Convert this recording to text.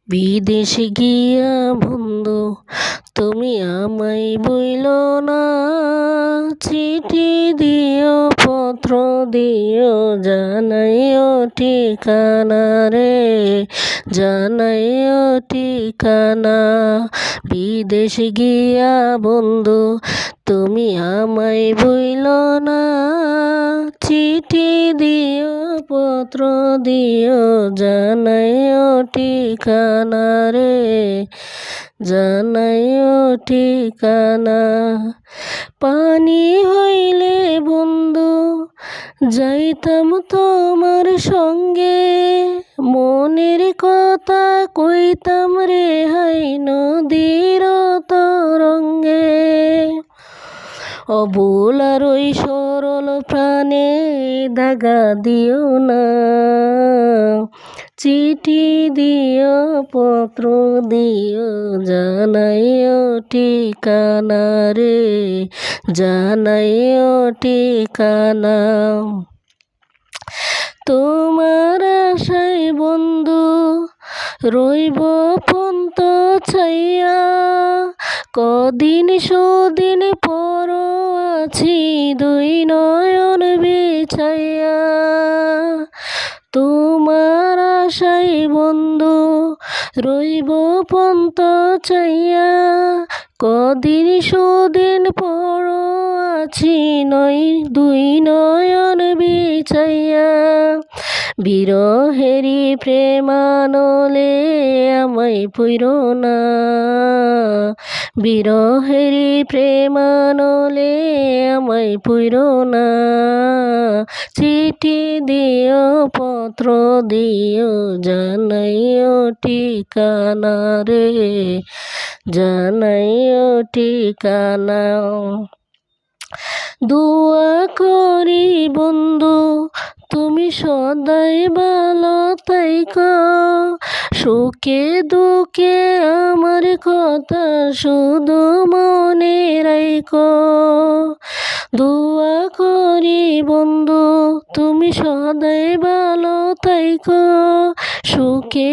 বিদেশে গিয়া বন্ধু তুমি আমায় বইলো না, চিঠি দিও পত্র দিও জানাইও ঠিকানা রে, জানাইও ঠিকানা। বিদেশে গিয়া বন্ধু তুমি আমায় বইলো না, চিঠি দিও পত্র দিও জানাইও ঠিকানা রে, জানাইও ঠিকানা। পানি হইলে বন্ধু যাইতাম তোমার সঙ্গে, মনের কথা কইতাম রে হাই নদীর তরঙ্গে। অবুল আর ওই সরল প্রাণে দাগা দিও না, চিঠি দিও পত্র দিও জানাইও ঠিকানা রে, জানাইও ঠিকানা। তোমার আশায় বন্ধু রইব পন্ত ছাইয়া, কদিন সুদিন পর আছি দুই নয়ন বিছাইয়া। তোমার আশায় বন্ধু রইব পন্ত চাইয়া, কদিন সুদিন পর আছি দুই নয়ন বিছাইয়া। বিরহেরি প্রেমানলে আমায় পুইরো না, বিরহেরি প্রেমানলে আমায় পুইরো না। চিঠি দিও পত্র দিও জানাইও ঠিকানা রে, জানাইও ঠিকানা। দোয়া করি বন্ধু তুমি সদাই ভালো থাইকো, সুখে দুঃখে আমার কথা শুধু মনে রাইকো। দোয়া করি বন্ধু তুমি সদাই ভালো থাইকো, সুখে